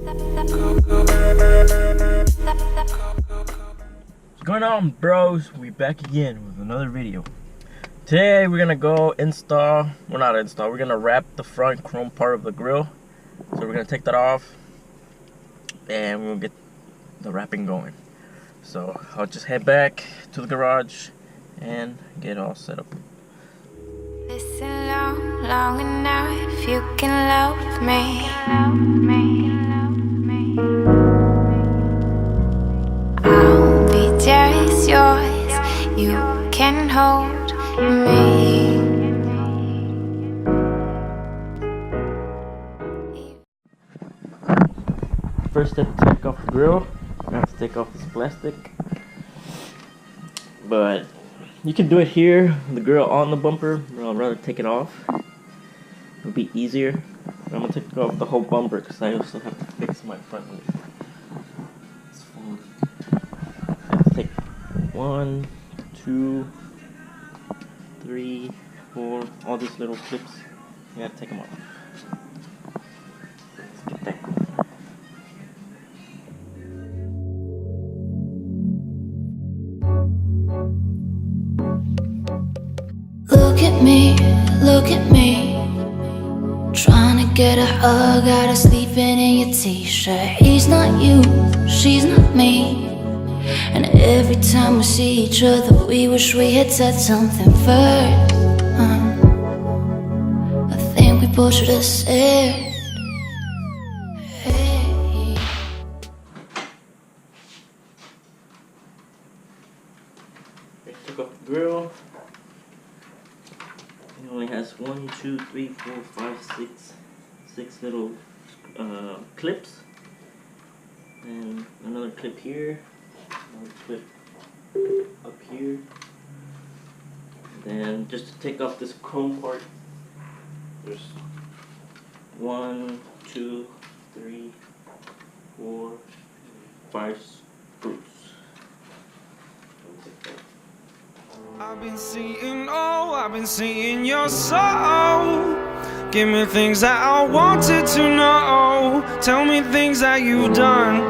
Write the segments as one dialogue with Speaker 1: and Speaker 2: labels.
Speaker 1: What's going on, bros? We back again with another video. Today we're gonna go install, well, not install, we're gonna wrap the front chrome part of the grill. So we're gonna take that off and we'll get the wrapping going. So I'll just head back to the garage and get all set up.
Speaker 2: Listen long, long enough, you can love me. I'll be just yours, you can hold me.
Speaker 1: First step, take off the grill. I have to take off this plastic, but you can do it here, the grill on the bumper, but I'd rather take it off. It'll be easier. I'm gonna take off the whole bumper because I also have to fix my front wheel. It's full. I have to take 1, 2, 3, 4, all these little clips. You gotta take them off. Let's get that going.
Speaker 3: Look at me, trying to get a hug out of sleeping in your t-shirt. He's not you, she's not me, and every time we see each other we wish we had said something first. I think we both should have said, hey.
Speaker 1: Took off the grill. It only has 1, 2, 3, 4, 5, 6 little clips, and another clip here, another clip up here. Then just to take off this chrome part, there's 1, 2, 3, 4, 5 screws.
Speaker 4: I've been seeing your soul. Give me things that I wanted to know. Tell me things that you've done.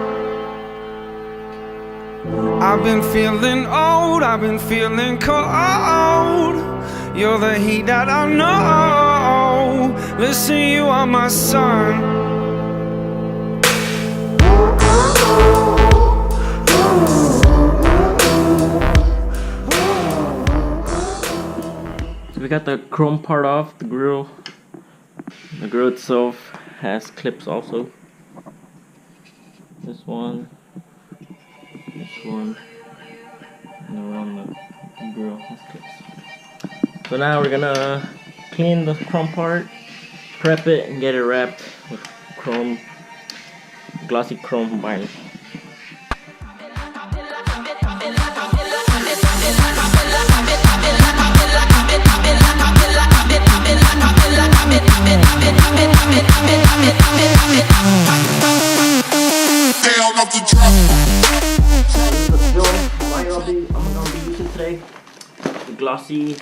Speaker 4: I've been feeling old, I've been feeling cold. You're the heat that I know. Listen, you are my sun.
Speaker 1: We got the chrome part off the grill. The grill itself has clips also. This one, and the one on the grill has clips. So now we're gonna clean the chrome part, prep it, and get it wrapped with chrome, glossy chrome vinyl. I'm gonna be using today the glossy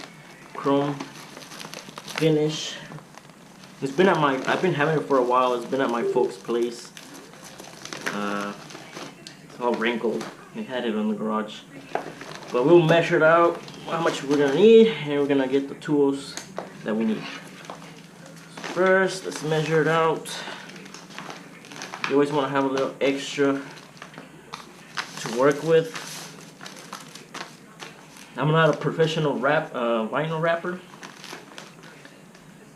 Speaker 1: chrome finish. It's been at I've been having it for a while. It's been at my folks' place. It's all wrinkled. We had it in the garage, but we'll measure it out how much we're gonna need, and we're gonna get the tools that we need. So first, let's measure it out. You always want to have a little extra to work with. I'm not a professional vinyl wrapper.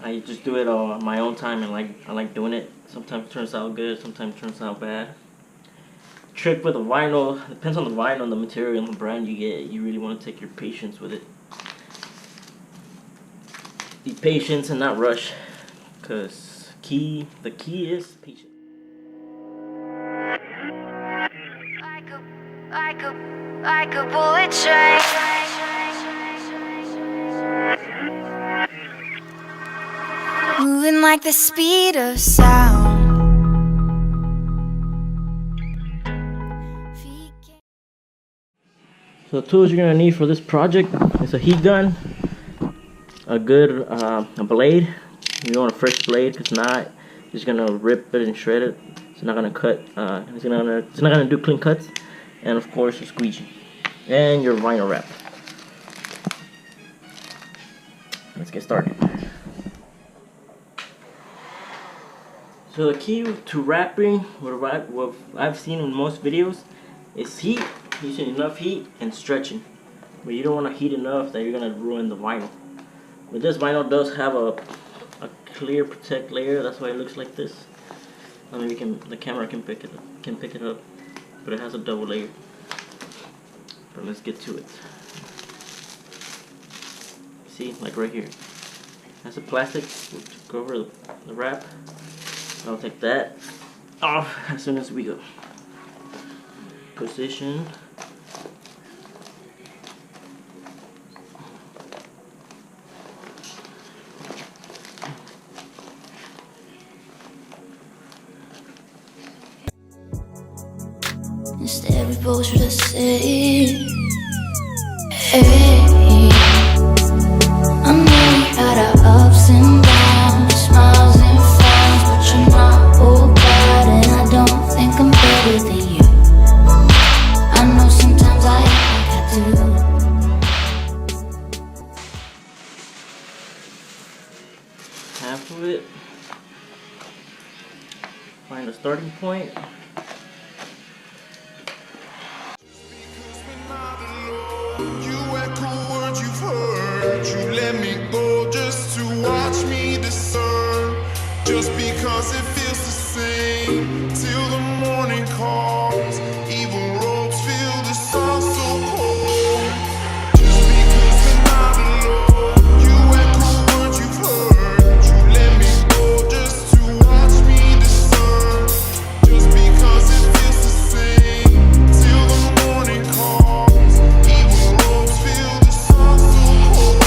Speaker 1: I just do it on my own time, and I like doing it. Sometimes it turns out good, sometimes it turns out bad. Trick with the vinyl, depends on the vinyl, the material, and the brand you get. You really want to take your patience with it. Be patient and not rush, because the key is patience.
Speaker 2: Like a bullet train, moving like the speed of sound.
Speaker 1: So the tools you're gonna need for this project is a heat gun, a good a blade. You want a fresh blade, because not, you're just gonna rip it and shred it. It's not gonna cut. It's not gonna do clean cuts, and of course your squeegee and your vinyl wrap. Let's get started. So the key to wrapping, what I've seen in most videos, is heat, using enough heat, and stretching. But you don't want to heat enough that you're gonna ruin the vinyl. But this vinyl does have a clear protect layer. That's why it looks like this. Maybe the camera can pick it up, but it has a double layer. But let's get to it. See, like right here, that's a plastic to cover the wrap. I'll take that off as soon as we go. Position.
Speaker 3: Instead we both should have said, hey, I know we had our ups and downs, smiles and frowns, but you're not all bad, and I don't think I'm better than you. I know sometimes I act like I do.
Speaker 1: Half of it. Find a starting point.
Speaker 5: You echo words you've heard. You let me go just to watch me discern. Just because it feels the same till the morning comes. Even ropes feel the sun so cold. Just because we're not alone. You echo words you've heard. You let me go just to watch me discern. Just because it feels the same till the morning comes. Even ropes feel the sun so cold.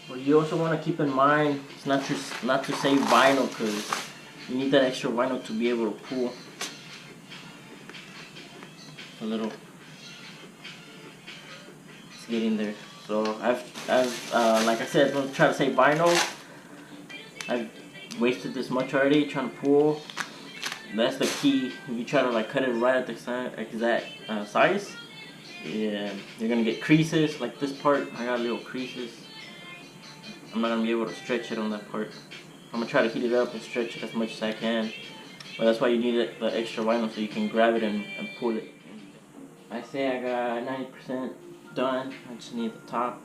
Speaker 1: What you also want to keep in mind is not to say vinyl, because you need that extra vinyl to be able to pull a little. It's getting there. So I've like I said, don't try to say vinyl. I've wasted this much already trying to pull. That's the key. If you try to like cut it right at the exact size, yeah, you're gonna get creases. Like this part, I got little creases. I'm not gonna be able to stretch it on that part. I'm gonna try to heat it up and stretch it as much as I can. But that's why you need the extra vinyl, so you can grab it and pull it. I say I got 90% done. I just need the top.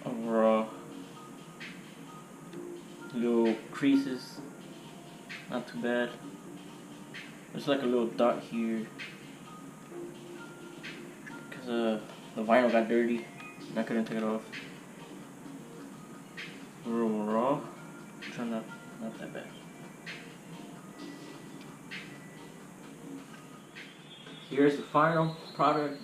Speaker 1: Overall, little creases, not too bad. There's like a little dot here because the vinyl got dirty and I couldn't take it off. Overall, turned out not that bad. Here's the final product.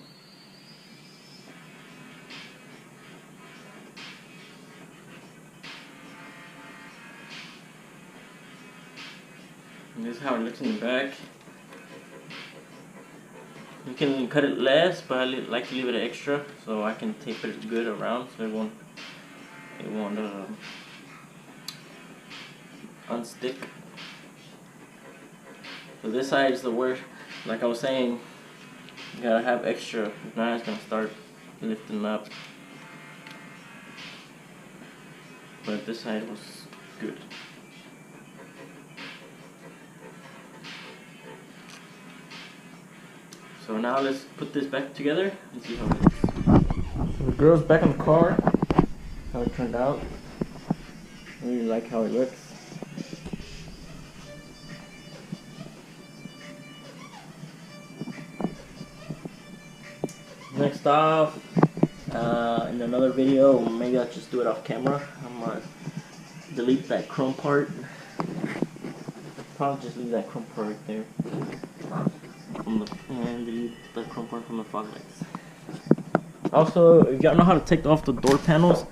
Speaker 1: And this is how it looks in the back. You can cut it less, but I like to leave it extra so I can tape it good around so it won't unstick. So this side is the worst. Like I was saying, you gotta have extra. If not, it's gonna start lifting up. But this side was good. So now let's put this back together and see how it looks. So the grill's back in the car. How it turned out. I really like how it looks. Next off, in another video, maybe I'll just do it off camera. I'm gonna delete that chrome part. Probably just leave that chrome part right there. And delete the chrome part from the fog lights. Also, if y'all know how to take off the door panels,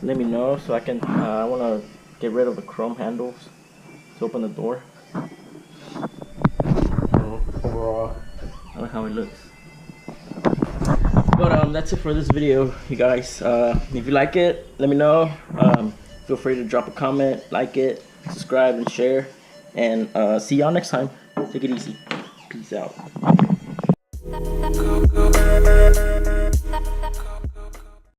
Speaker 1: let me know so I can. I wanna get rid of the chrome handles to open the door. So overall, I like how it looks. But that's it for this video, you guys. If you like it, let me know. Feel free to drop a comment, like it, subscribe, and share. And see y'all next time. Take it easy. Peace out.